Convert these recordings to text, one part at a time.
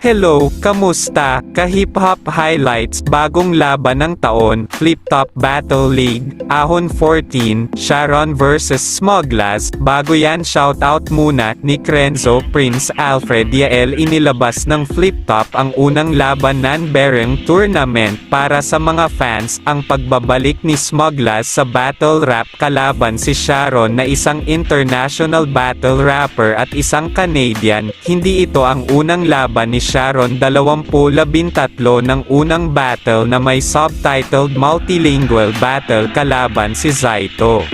Hello, kamusta? Ka-hip-hop highlights bagong laban ng taon, Flip Top Battle League, Ahon 14, Sharon vs Smoglas. Bago yan, shoutout muna, Nick Renzo, Prince Alfred Yael. Inilabas ng Flip Top ang unang laban ng Bereng Tournament para sa mga fans, ang pagbabalik ni Smoglas sa battle rap kalaban si Sharon na isang international battle rapper at isang Canadian. Hindi ito ang unang laban ni Sharon. 2013 ng unang battle na may subtitled multilingual battle kalaban si Zaito.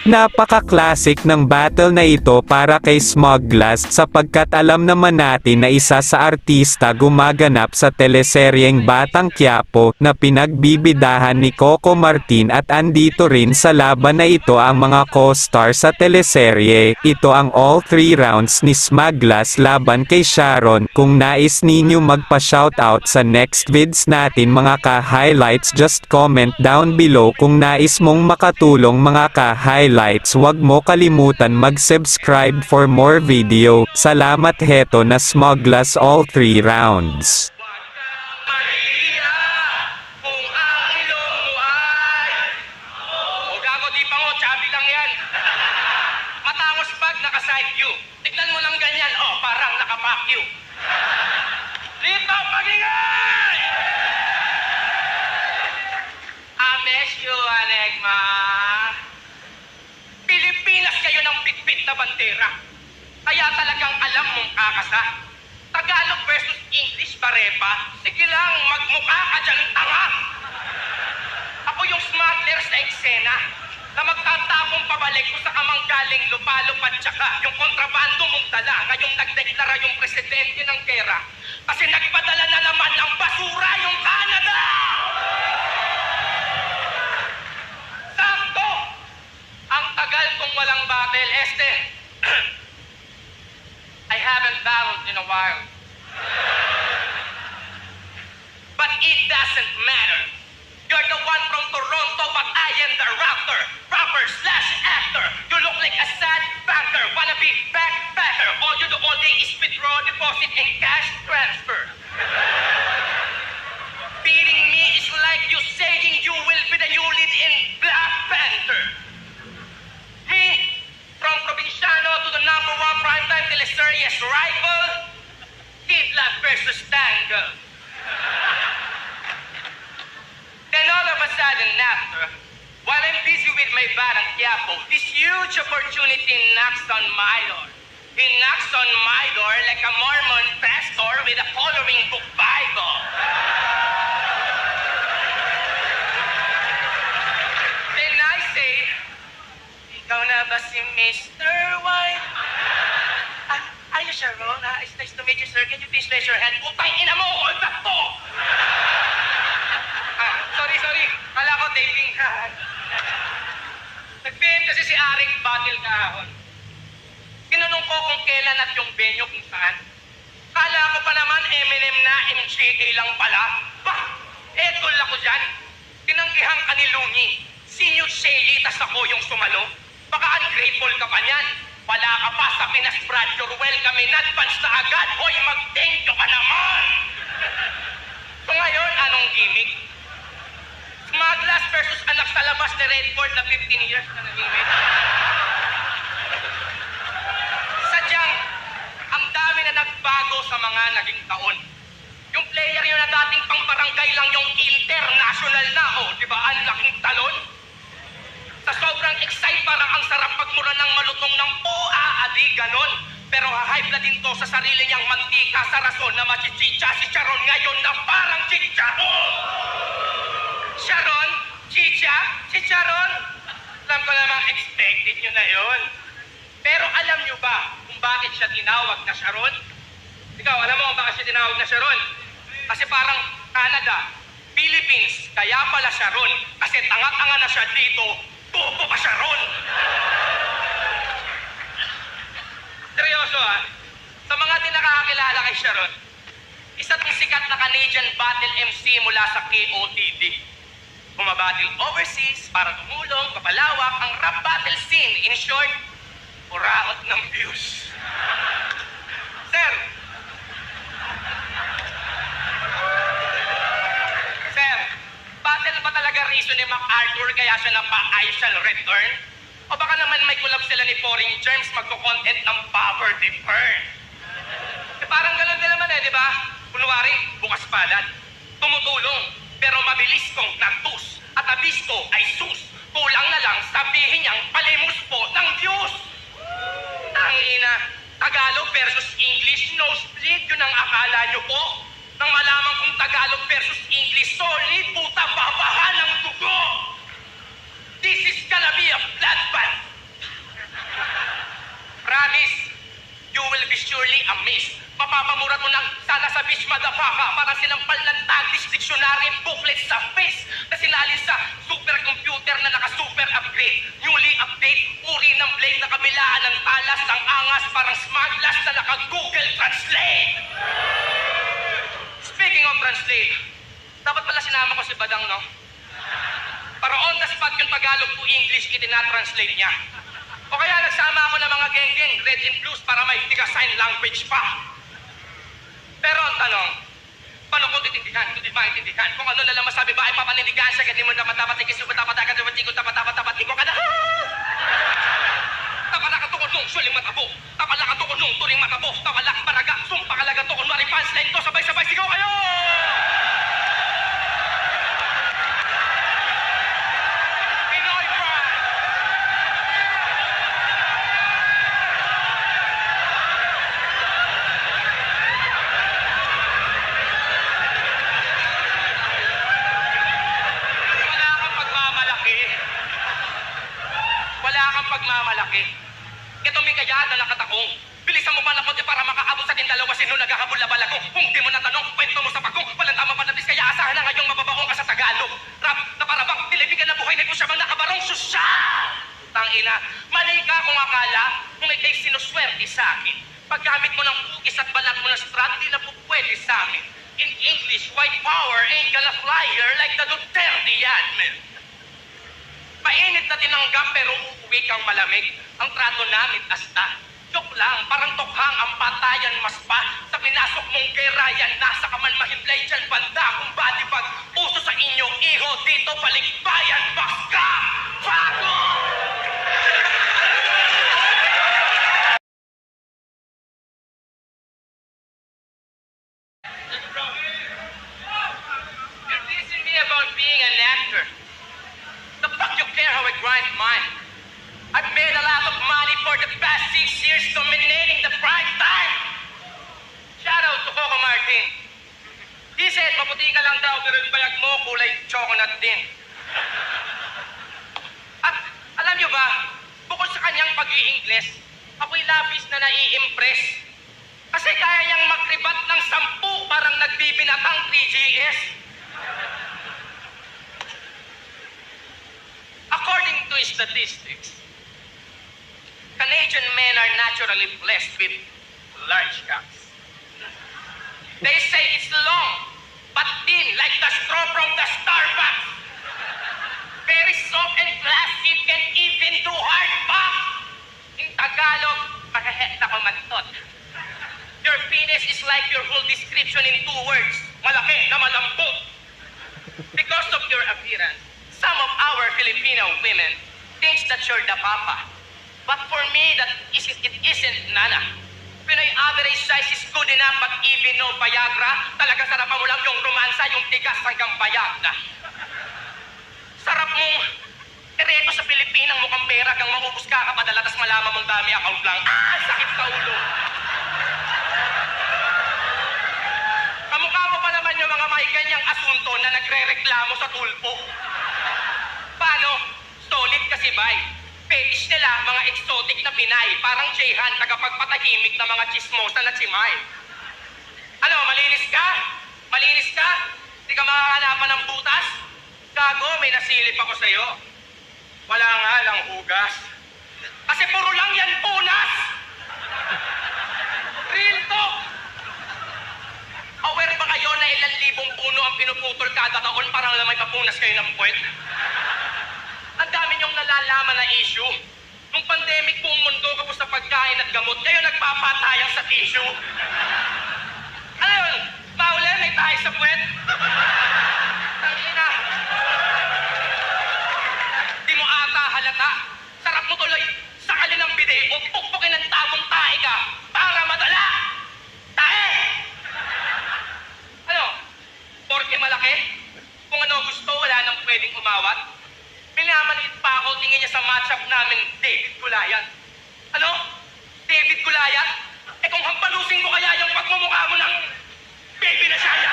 Napaka-classic ng battle na ito para kay Smoglas sapagkat alam naman natin na isa sa artista gumaganap sa teleseryeng Batang Quiapo na pinagbibidahan ni Coco Martin at andito rin sa laban na ito ang mga co-star sa teleserye. Ito ang all 3 rounds ni Smoglas laban kay Sharon. Kung nais ninyo magpa-shoutout sa next vids natin mga ka-highlights, just comment down below kung nais mong makatulong mga ka-highlights. Wag mo kalimutan mag-subscribe for more video. Salamat. Heto na Smoglas all 3 rounds. Matangos pag naka-side view. Tignan mo lang ganyan, parang naka-back view. Dito, pagingay! Ames you, Anegma. Pilipinas kayo ng pitpit na bandera. Kaya talagang alam mong kakasa. Tagalog versus English parepa. Sige lang, magmukha ka dyan, tanga. Ako yung smuggler sa eksena na magtatapong pabalik kung sa kamang galing lupalupad tsaka yung kontrabando mong dala. Ngayong nagdeklara yung presidente ng gera kasi nagpadala na naman ng basura yung Canada! Sakto! Ang tagal kong walang battle, I haven't battled in a while. But it doesn't matter. You're the one from Toronto, but I am the rapper. Rapper/actor. You look like a sad banker. Wanna be backpacker. All you do all day is withdraw, deposit, and cash transfer. Beating me is like you saying you will be the new lead in Black Panther. Me, from Provinciano to the #1 primetime teleseries rival, Kidlat versus Tangle. Then all of a sudden after, while I'm busy with my Batang Quiapo, this huge opportunity knocks on my door. He knocks on my door like a Mormon pastor with a coloring book Bible. Then I say, ikaw na ba si Mr. White? Are you Sharon? It's nice to meet you, sir. Can you please raise your hand? Utang ina mo, hold up to! Sorry. Kala ko taping ka. Nag-PM kasi si Arik Battle kahapon. Tinanong ko kung kailan at yung venue kung saan. Kala ko pa naman Eminem na MCK lang pala. Bah! Etol ako dyan. Tinanggihan ka ni Lungi. Senior Shelly, tas ako yung sumalo. Baka ungrateful ka pa niyan. Wala ka pa sa Pinas Brad. You're welcome in advance na agad. Hoy, mag-thank you ka naman! So ngayon, anong gimmick? Smoglas versus anak sa labas ni Redford na 15 years na naging win. Sadyang, ang dami na nagbago sa mga naging taon. Yung player yun na dating pang barangay lang yung international na, di ba? Ang laking talon. Sa sobrang excite, parang ang sarap pagmura ng malutong ng adi ganon. Pero hahype na din to sa sarili niyang mantika sa rason na machichicha si Sharon ngayon na parang chicharon. Sharon? Chicha? Si Sharon? Alam ko namang expected nyo na yon. Pero alam nyo ba kung bakit siya tinawag na Sharon? Ikaw, alam mo kung bakit siya tinawag na Sharon? Kasi parang Canada, Philippines, kaya pala Sharon. Kasi tanga-tanga na siya dito, bobo ka Sharon! Seryoso sa mga di nakakakilala kay Sharon, isa tong sikat na Canadian battle MC mula sa KOTD. Bumabattle overseas para tumulong, papalawak ang rap battle scene. In short, puraot ng views. Sir, Arthur kaya siya napa-I shall return? O baka naman may collab sila ni Foreign Germs magko-content ng poverty burn. Parang ganun din naman di ba? Kunwari, bukas palad. Tumutulong, pero mabilis kong natus. At abis ko ay sus. Kulang na lang sabihin niyang palimus po ng Diyos. Tangina, Tagalog versus English, nosebleed, yun ang akala niyo po. Nang malaman kong Tagalog versus English, solid, puta, babaha ng dugo. This is gonna be a bloodbath. Promise, you will be surely amazed. Mapapamura mo ng sana sa bish madapaka para sinampal ng Taglish dictionary booklet sa face na sinalin sa supercomputer na naka-super upgrade. Newly update, uri ng blade na kabilaan ng talas ng angas parang smugglers na naka-Google Translate. Speaking of translate, dapat pala sinama ko si Badang, no? Para on the spot yung Tagalog to English, itinatranslate niya. O kaya nagsama ako ng mga geng-geng, red and blues, para may tiga-sign language pa. Pero ang tanong, paano ko titindihan? Kung di maintindihan? Kung ano na lang masabi ba ay papanindigan sa gati mo dapat ikis mo dapat ikot dapat iko ka na. Tapalak to kunong suling matabo. Tapalak to kunong turing matabo. Tapalak paraga sumpa kalaga to kunwari punchline to sabay-sabay sigaw kayo! Pinoy Pride! Wala kang pagmamalaki. Ito may kaya na nakatakong. Bilisan mo pa na konti para makaabot sa tindalawa sino naghahabol na balago. Kung di mo natanong, kwento mo sa pagong. Walang tama panatis kaya asahan na ngayong mababaong ka sa Tagalog. Rap na parabang tilibigan na buhay na ito siya mang nakabarong sosyal. Tangina, mali ka kung akala kung ikay sinuswerte sa akin. Paggamit mo ng cookies at balat mo ng strat, di na po pwede sa amin. In English, white power ain't gonna fly here like the Duterte admin. Mainit na tinanggap pero uuwi kang malamig. Ang trato namin asta. Joke lang, parang tokhang ang patayan mas pa. Sa pinasok mong gera yan, nasa ka man mahiblay dyan. Banda kung badi pag uso sa inyo, iho dito balikbayan. Baka! Bago! You're teasing me about being an actor. The fuck you care how I grind mine? I've made a lot of money for the past 6 years dominating the prime time. Shout out to Coco Martin. He said, maputi ka lang daw pero yung bayag mo kulay chocolate din. At alam nyo ba, bukod sa kanyang pag-i-Ingles, ako'y labis na nai-impress. Kasi kaya niyang magribat ng 10 parang nagbibinatang 3GS. According to statistics, Canadian men are naturally blessed with large cocks. They say it's long, but thin like the straw from the Starbucks. Very soft and plastic and even do hard pop. In Tagalog, makahekta ko matot. Your penis is like your whole description in 2 words. Malaki na malambot. Because of your appearance, some of our Filipino women thinks that you're the papa. But for me, it isn't, Nana. Pinoy average size is good enough, but even no Viagra, talaga sarap mo lang yung romansa, yung tigas hanggang bayag na. Sarap mong ereto sa Pilipinang mukhang pera kang maubos ka kapadala, tas malaman mong dami account lang. Sakit sa ulo. Kamukha mo pa naman yung mga may ganyang asunto na nagre-reklamo sa tulpo. Paano? Solid kasi bay. Fetish nila mga exotic na Pinay, parang Jehan, tagapagpatahimik na mga chismosa na chimay. Ano, malinis ka? Malinis ka? Di ka makakanapan ng butas? Gago, may nasilip ako sa'yo. Wala nga lang hugas. Kasi puro lang yan punas! Real talk! Aware ba kayo na ilang libong puno ang pinuputol kada taon para lang may papunas kayo ng puwet? Ang dami niyong nalalaman na issue. Nung pandemic buong mundo kapos sa pagkain at gamot, kayo nagpapatayang sa tissue. Ano yun? Maulan, may tayo sa puwet? Tangina. agawat? Minamaliit pa ako, tingin niya sa matchup namin, David Goliath. Ano? David Goliath? Eh kung hampalusin mo kaya yung pagmumukha mo ng baby na siya yan?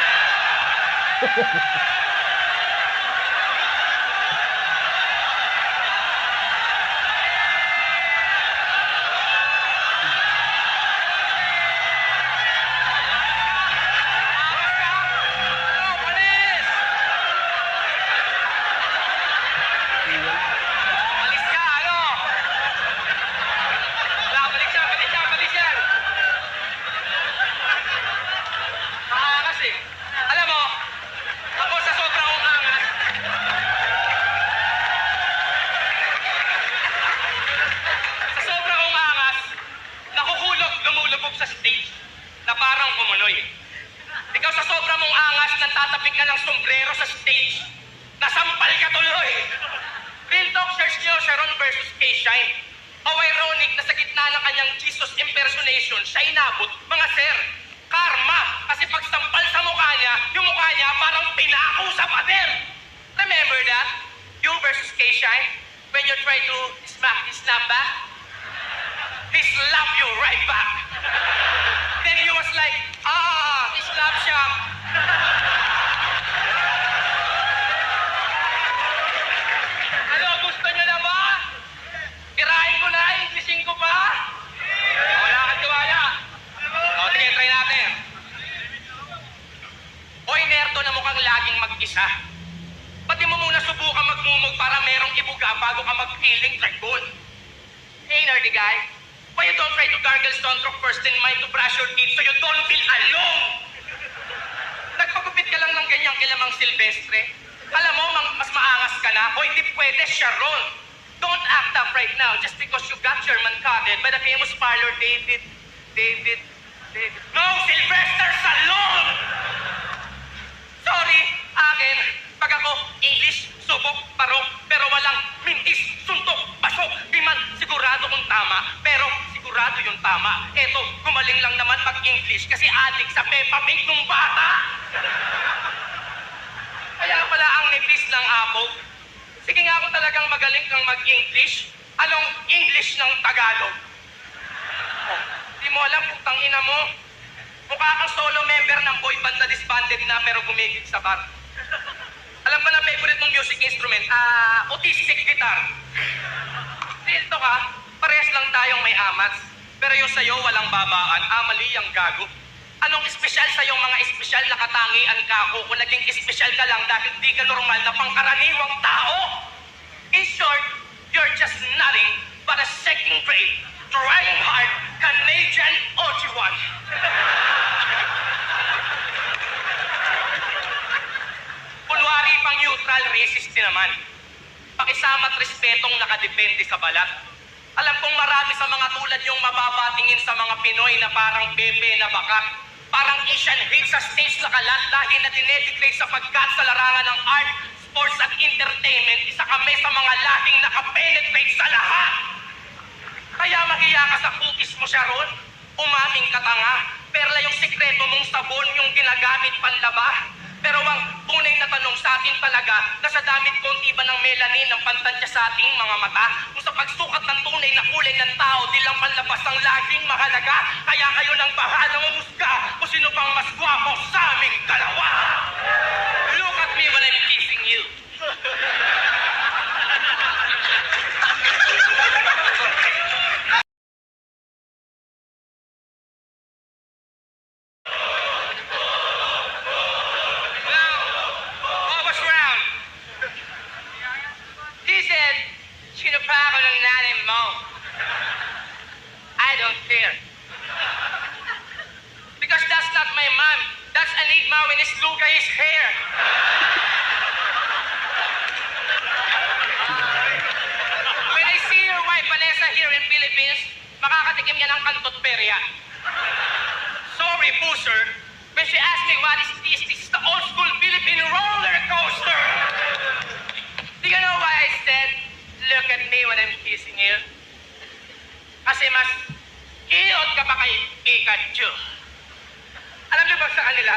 Alis ka, ano? Wala, balik siya, balik siya, balik siya. Maangas eh. Alam mo, ako sa sobrang angas, nakuhulog, lumulubog sa stage na parang kumunoy. Ikaw sa sobra mong angas, nantatapik ka ng sombrero sa stage. Nasampal ka tuloy. Real talk, search nyo, Sharon versus Kay Shine. How ironic na sa gitna ng kanyang Jesus impersonation, siya inabot, mga sir, karma. Kasi pag sampal sa mukha niya, yung mukha niya parang pinako sa pader. Remember that? You versus Kay Shine, when you try to smack his snap back, he slapped you right back. Then he was like, he slapped siya. Ano, gusto niyo na ba? Tirahin ko na, Englishin ko pa? Wala kang tiwala. O, sige, try natin. Hoy, nerdo na mukhang laging mag-isa. Pati mo muna subukan magmumog para merong ibuga bago ka mag-feeling like gold. Hey, nerdy guy. Why you don't try to gargle Stonecroft first in mind to brush your teeth so you don't feel alone? Nagpagupit ka lang ng ganyang kilamang Silvestre. Alam mo, mas maangas ka na. O hindi pwede, Sharon. Don't act up right now just because you got your man cutted by the famous parlor David. No, Sylvester Stallone! Sorry, akin. Pag ako, English, subok, barok, pero walang mintis, suntok, pasok, di man sigurado kung tama, pero sigurado yung tama. Eto, gumaling lang naman mag-English kasi addict sa Peppa Pig nung bata. Kaya pala ang nipis ng apog. Sige nga kung talagang magaling kang mag-English, anong English ng Tagalog? Oh, di mo alam kung tangina mo. Mukha kang solo member ng boy band na disbanded na pero gumigit sa bar. Alam ba na favorite mong music instrument? Autistic guitar. Dito ka, parehas lang tayong may amats. Pero yung sa'yo walang babaan, mali ang gago. Anong espesyal sa'yong mga espesyal na katangian ka ko kung naging espesyal ka lang dahil di ka normal na pangkaraniwang tao? In short, you're just nothing but a second grade, trying hard, Canadian Ojiwan. Kunwari pang neutral racist din naman. Pakisama at respetong nakadepende sa balat. Alam kong marami sa mga tulad yung mababatingin sa mga Pinoy na parang bebe na baka. Parang Asian hate sa stage na kalat dahil na dinedigrade sa pagkat sa larangan ng art, sports at entertainment. Isa kami sa mga lahing nakapenetrate sa lahat. Kaya mahiya ka sa cookies mo, Sharon. Umaming ka tanga. Perla yung sekreto mong sabon yung ginagamit panlaba. Pero ang tunay na tanong sa atin talaga, nasa damit konti ba ng melanin ng pantansya sa ating mga mata? Kung sa pagsukat ng tunay na kulay ng tao, di lang panlabas ang laging mahalaga. Kaya kayo nang bahalang umusga kung sino pang mas gwapo sa aming dalawa. Look at me when I'm kissing you. I don't care. Because that's not my mom. That's Enigma when his luga is hair. When I see your wife, Vanessa, here in Philippines, makakatikim yan ng kantot perya. Sorry, Boozer. When she asked me what is this, this is the old school Philippine roller coaster. Do you know why I said, look at me when I'm kissing you? Kasi mas cute ka pa kay Pikachu. Alam niyo ba sa kanila,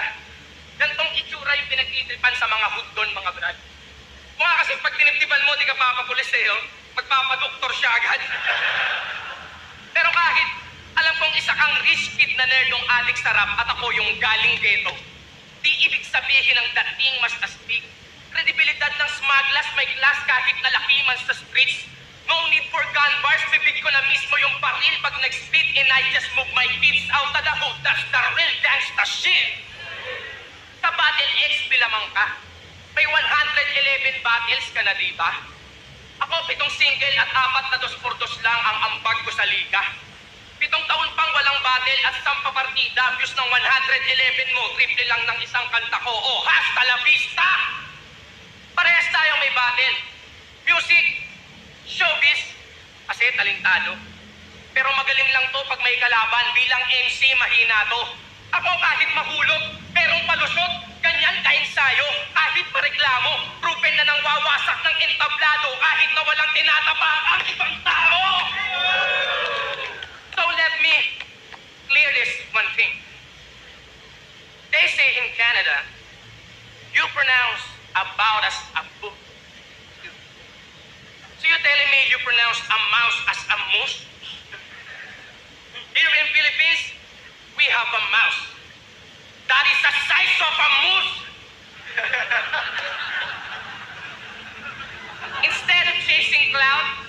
gantong itsura yung pinagtitripan sa mga hood doon, mga brad. Mukha kasi pag tiniptiban mo, di ka papapulis sa'yo. Magpapadoktor siya agad. Pero kahit alam kong isa kang rich kid na nerdong adik sa rap at ako yung galing ghetto, di ibig sabihin ang dating mas astig. Kredibilidad ng smugglers may glass kahit nalaki man sa streets. No need for gun bars, bibig ko na mismo yung baril pag nag-spit and I just move my kids out of the hood. That's the real gangsta shit. Sa Battle X bilamang ka. May 111 battles ka na, diba? Ako 7 single at 4 na 2x2 lang ang ambag ko sa liga. 7 taon pang walang battle at 10 partida. Views ng 111 mo, triple lang ng isang kanta ko. Oh, hasta la vista! Parehas tayong may battle. Music, showbiz, kasi talentado. Pero magaling lang to pag may kalaban. Bilang MC, mahina to. Ako kahit mahulog, merong palusot, ganyan ka-ensayo. Kahit pareklamo, proven na nang wawasak ng entablado. Kahit na walang tinatapa ang ibang tao. So let me clear this one thing. They say in Canada, you pronounce about as a book. So you're telling me you pronounce a mouse as a moose? Here in Philippines, we have a mouse. That is the size of a moose. Instead of chasing cloud,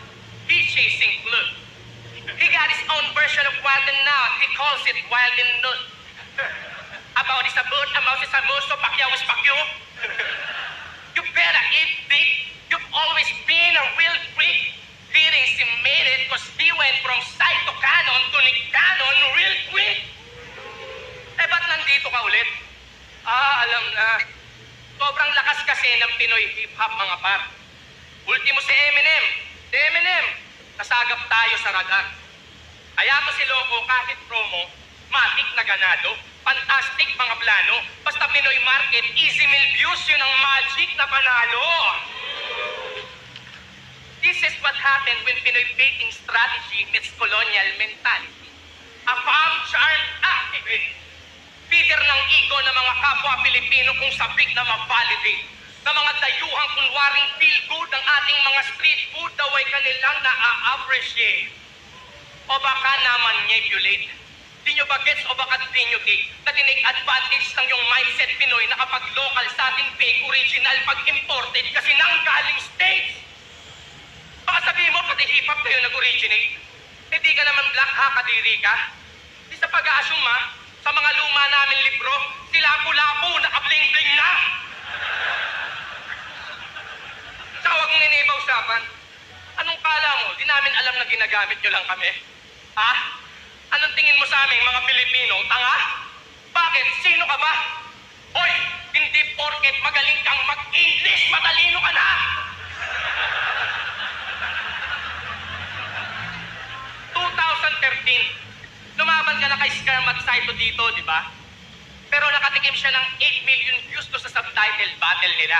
he's chasing blood. He got his own version of wild and out. He calls it wild and nut. About is a bird, a mouse is a mouse, so Pacquiao is Pacquiao. You better eat big. You've always been a real freak. Feelings he made it cause he went from cyto canon to Nick Cannon real quick. Eh, ba't nandito ka ulit? Alam na. Sobrang lakas kasi ng Pinoy hip-hop mga par. Ultimo si Eminem. Si Eminem, nasagap tayo sa radar. Kaya to si Loco kahit promo, matik na ganado. Fantastic mga plano. Basta Pinoy market, easy meal views, yun ang magic na panalo. This is what happened when Pinoy baiting strategy meets colonial mentality. A farm charm activate. Feeder ng ego ng mga kapwa Pilipino kung sabik na ma-validate. Na mga dayuhang kunwaring feel good ang ating mga street food daw ay kanilang na-appreciate. O baka na-manipulate. Di nyo ba gets o baka di nyo take na tinake advantage ng yung mindset Pinoy na kapag local sa ating fake original pag imported kasi nang galing States. Baka sabihin mo pati hip-hop kayo nag-originate. Hindi ka naman black ha, kadiri ka. Di sa pag-aasuma, sa mga luma namin libro, sila lapu-lapu, nakabling-bling na. Tsaka huwag mong iniiba usapan. Anong kala mo? Di namin alam na ginagamit nyo lang kami. Ha? Anong tingin mo sa aming mga Pilipino? Tanga? Bakit? Sino ka ba? Hoy! Hindi porket magaling kang mag-English, matalino ka na! 2013, lumaban ka na kay Scam at Saito dito, di ba? Pero nakatikim siya ng 8 million views to sa subtitle battle nila.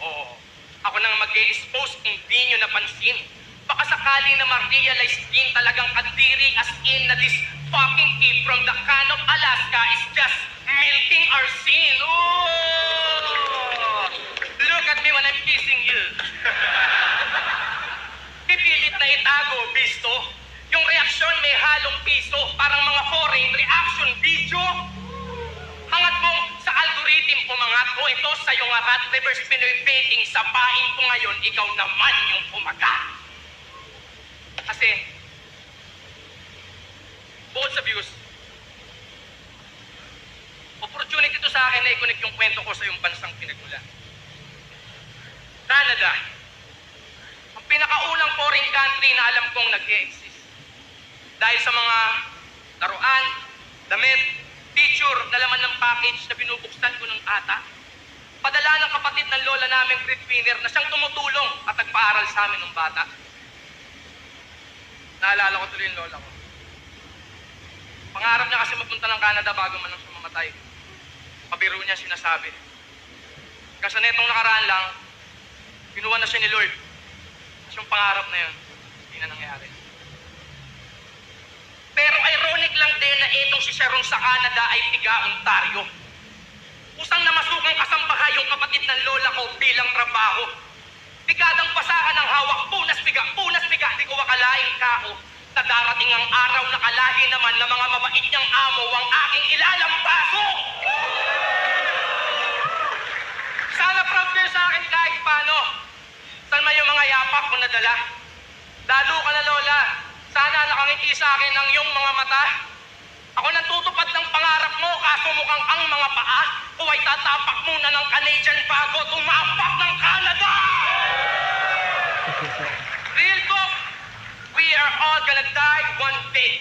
Oo. Ako nang mag-e-expose kung di nyo napansin. Baka sakali na ma-realize din talagang kadiri as in na this fucking kid from the can of Alaska is just milking our scene. Oh! Look at me when I'm kissing you. Pipilit na itago, bisto. Yung reaksyon may halong piso, parang mga foreign reaction video. Hangat mong sa algorithm umangat ko ito sa iyong arat, reverse Pinoy baiting, sapain ko ngayon, ikaw naman yung pumaga. Kasi, bukod sa views, opportunity to sa akin na i-connect yung kwento ko sa yung bansang pinagmula. Canada, ang pinakaunang foreign country na alam kong nag-e-exist. Dahil sa mga laruan, damit, picture na laman ng package na binubuksan ko ng ata. Padala ng kapatid ng lola naming breadwinner na siyang tumutulong at nagpaaral sa amin ng bata. Naalala ko tuloy yung lola ko. Pangarap niya kasi mapunta ng Canada bago man lang siya mamatay. Pabiro niya sinasabi. Kasi netong nakaraan lang, pinuwan na siya ni Lord. Kasi yung pangarap na yun, hindi na nangyari. Pero ironic lang din na itong si Sharon sa Canada ay tiga Ontario. Usang namasukang kasambahay yung kapatid ng lola ko bilang trabaho. Bigadang pasahan ang hawak, punas biga, di ko akalain kako. Na darating ang araw na kalahi naman ng mga mabait niyang amo ang aking ilalampaso. Sana proud kayo sa akin kahit paano. Saan man yung mga yapak ko nadala? Lalo ka na, Lola. Sana nakangiti sa akin ang iyong mga mata. Ako nang tutupad ng pangarap mo, kaso mukhang ang mga paa ko ay tatapak muna ng Canadian bago tumapak ng Canada! Real talk, we are all gonna die one day.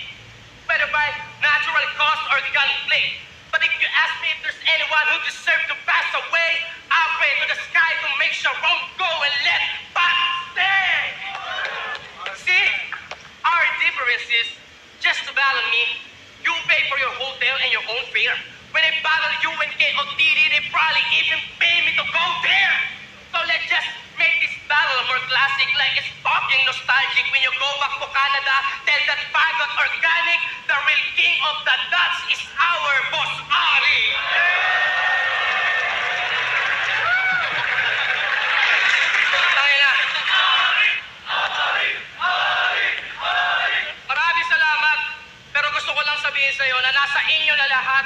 Whether by natural cause or gunplay. But if you ask me if there's anyone who deserves to pass away, I pray to the sky to make sure won't go and let back stay. See, our difference is just to battle me. You pay for your hotel and your own fare. When I battle you and KOTD, they probably even pay me to go there. So let's just make this battle more classic, like it's fucking nostalgic. When you go back to Canada, tell that fagot organic, the real king of the nuts is our boss, Ari. Tangina. Maraming salamat. Pero gusto ko lang sabihin sa'yo na nasa inyo na lahat.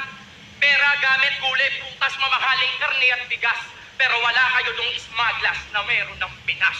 Pera, gamit, gulay, prutas, mamahaling karne at bigas. Pero wala kayo dong smugglers na meron ng Pinas.